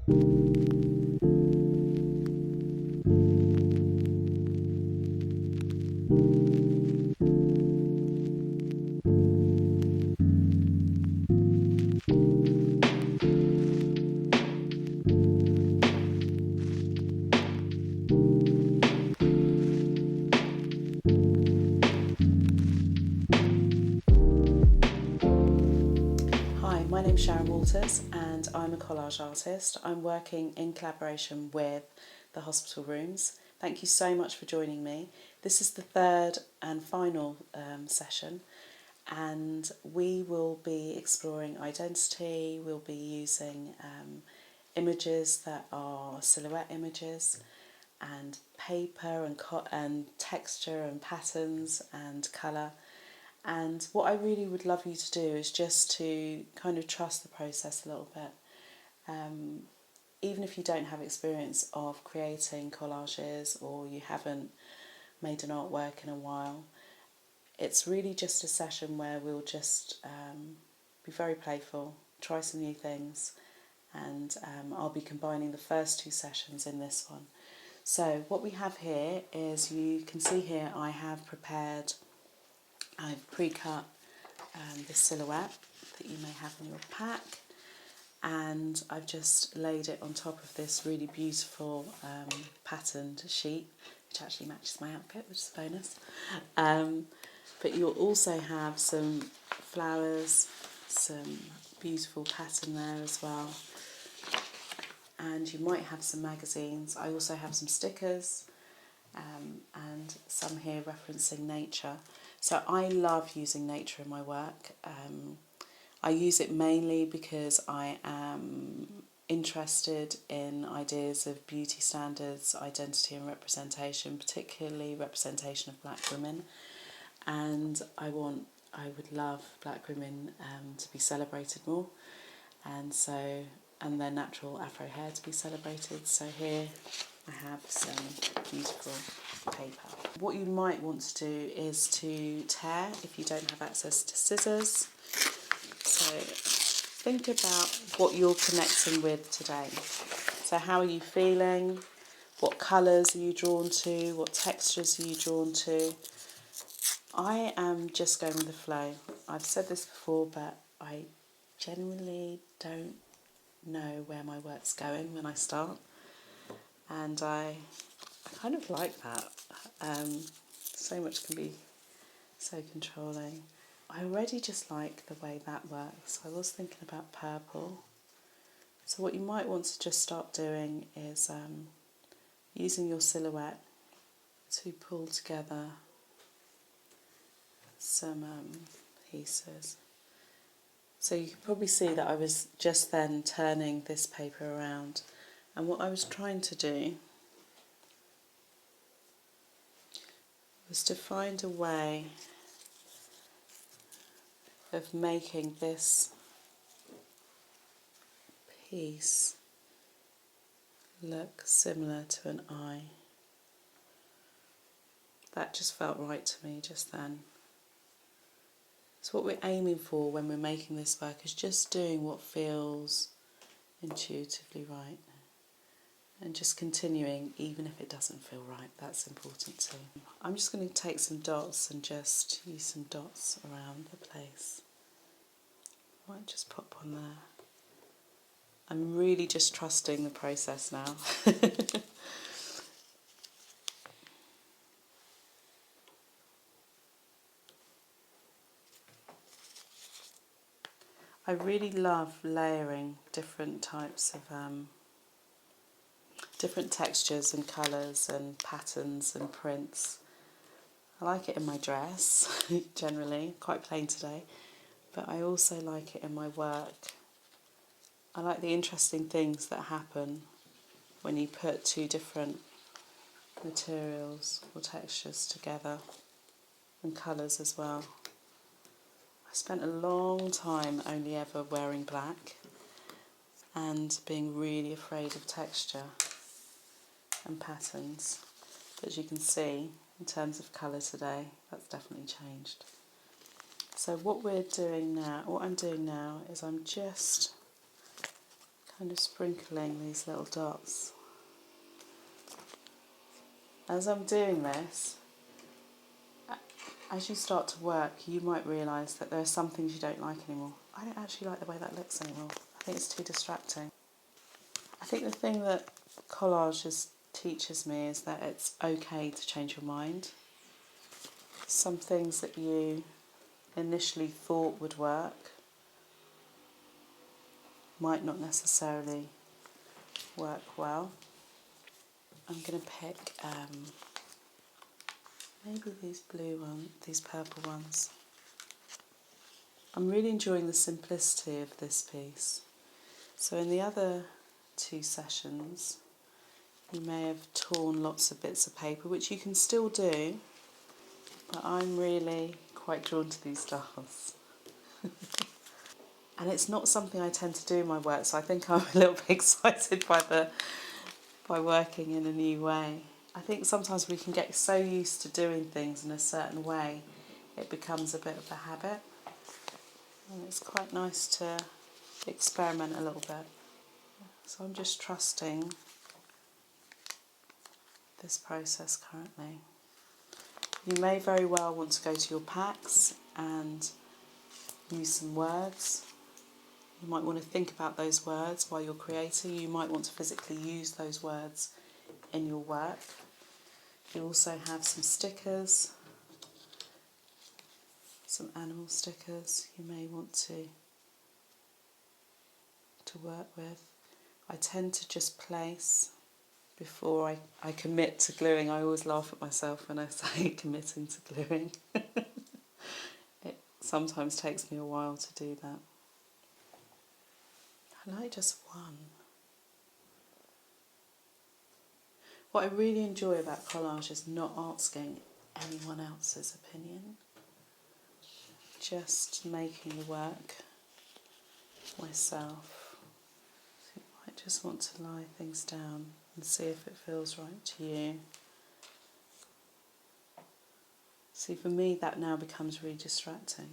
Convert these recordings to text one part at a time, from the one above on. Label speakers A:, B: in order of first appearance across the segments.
A: My name's Sharon Walters and I'm a collage artist. I'm working in collaboration with the hospital rooms. Thank you so much for joining me. This is the third and final session, and we will be exploring identity. We'll be using images that are silhouette images, and paper and texture and patterns and colour. And what I really would love you to do is just to kind of trust the process a little bit. Even if you don't have experience of creating collages or you haven't made an artwork in a while, it's really just a session where we'll just be very playful, try some new things, and I'll be combining the first two sessions in this one. So what we have here is, you can see here I have prepared, I've pre-cut the silhouette that you may have in your pack, and I've just laid it on top of this really beautiful patterned sheet, which actually matches my outfit, which is a bonus. But you'll also have some flowers, some beautiful pattern there as well, and you might have some magazines. I also have some stickers and some here referencing nature. So I love using nature in my work. I use it mainly because I am interested in ideas of beauty standards, identity and representation, particularly representation of black women. And I would love black women to be celebrated more, and their natural afro hair to be celebrated. So here I have some beautiful paper. What you might want to do is to tear if you don't have access to scissors. So think about what you're connecting with today. So how are you feeling? What colours are you drawn to? What textures are you drawn to? I am just going with the flow. I've said this before, but I genuinely don't know where my work's going when I start, and I kind of like that. So much can be so controlling. I already just like the way that works. I was thinking about purple. So what you might want to just start doing is using your silhouette to pull together some pieces. So you can probably see that I was just then turning this paper around, and what I was trying to do was to find a way of making this piece look similar to an eye. That just felt right to me just then. So what we're aiming for when we're making this work is just doing what feels intuitively right, and just continuing even if it doesn't feel right. That's important too. I'm just going to take some dots and just use some dots around the place. Might just pop on there. I'm really just trusting the process now. I really love layering different types of different textures and colours and patterns and prints. I like it in my dress, generally, quite plain today, but I also like it in my work. I like the interesting things that happen when you put two different materials or textures together, and colours as well. I spent a long time only ever wearing black and being really afraid of texture and patterns. But as you can see, in terms of colour today, that's definitely changed. So what I'm doing now is I'm just kind of sprinkling these little dots. As I'm doing this, as you start to work, you might realise that there are some things you don't like anymore. I don't actually like the way that looks anymore. I think it's too distracting. I think the thing that collage teaches me is that it's okay to change your mind. Some things that you initially thought would work might not necessarily work well. I'm going to pick maybe these purple ones. I'm really enjoying the simplicity of this piece. So in the other 2 sessions, you may have torn lots of bits of paper, which you can still do, but I'm really quite drawn to these stars. And it's not something I tend to do in my work, so I think I'm a little bit excited by working in a new way. I think sometimes we can get so used to doing things in a certain way, it becomes a bit of a habit. And it's quite nice to experiment a little bit. So I'm just trusting this process currently. You may very well want to go to your packs and use some words. You might want to think about those words while you're creating. You might want to physically use those words in your work. You also have some stickers, some animal stickers you may want to work with. I tend to just place before I commit to gluing. I always laugh at myself when I say committing to gluing. It sometimes takes me a while to do that. I like just one. What I really enjoy about collage is not asking anyone else's opinion, just making the work myself. So I just want to lie things down and see if it feels right to you. See, for me that now becomes really distracting.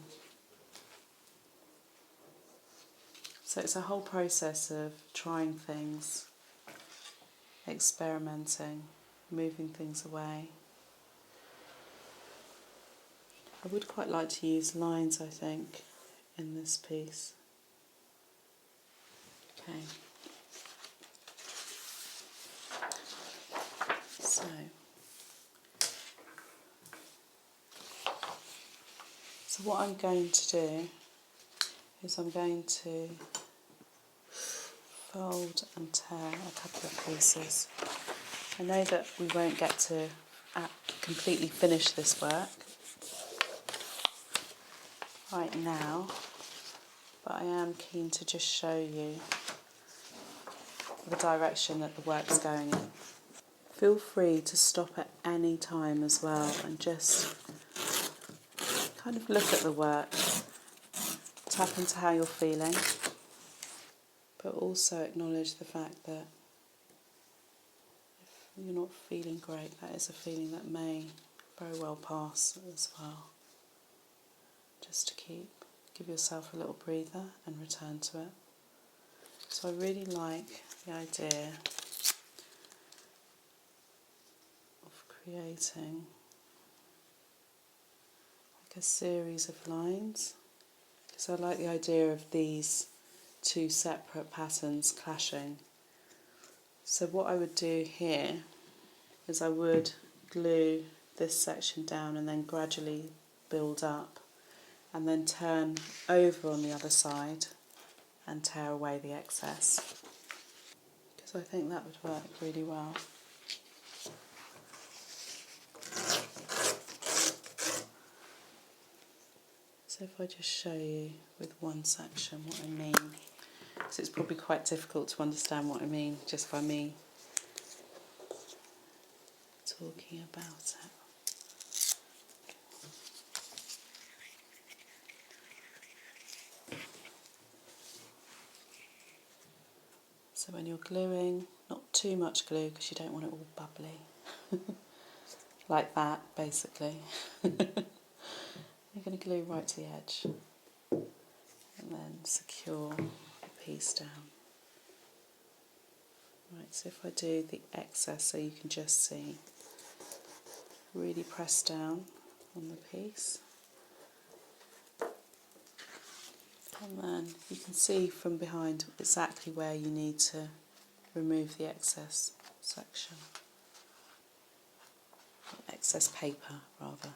A: So it's a whole process of trying things, experimenting, moving things away. I would quite like to use lines, I think, in this piece. Okay. So what I'm going to do is I'm going to fold and tear a couple of pieces. I know that we won't get to completely finish this work right now, but I am keen to just show you the direction that the work's going in. Feel free to stop at any time as well and just kind of look at the work, tap into how you're feeling, but also acknowledge the fact that if you're not feeling great, that is a feeling that may very well pass as well. Just to give yourself a little breather and return to it. So I really like the idea of creating like a series of lines, because I like the idea of these 2 separate patterns clashing. So what I would do here is I would glue this section down and then gradually build up, and then turn over on the other side and tear away the excess, because I think that would work really well. So if I just show you with one section what I mean, because it's probably quite difficult to understand what I mean just by me talking about it. So when you're gluing, not too much glue because you don't want it all bubbly. Like that, basically. You're going to glue right to the edge and then secure the piece down. Right, so if I do the excess so you can just see, really press down on the piece. And then you can see from behind exactly where you need to remove the excess section. Excess paper, rather.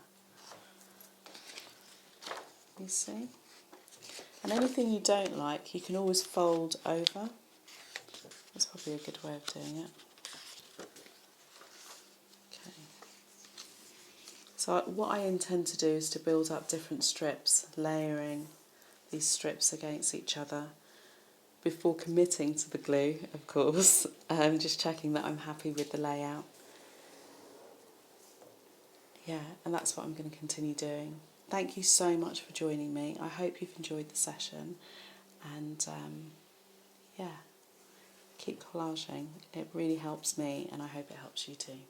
A: You see? And anything you don't like, you can always fold over. That's probably a good way of doing it. Okay. So what I intend to do is to build up different strips, layering these strips against each other before committing to the glue, of course. Just checking that I'm happy with the layout. Yeah, and that's what I'm going to continue doing. Thank you so much for joining me. I hope you've enjoyed the session, and yeah, keep collaging. It really helps me, and I hope it helps you too.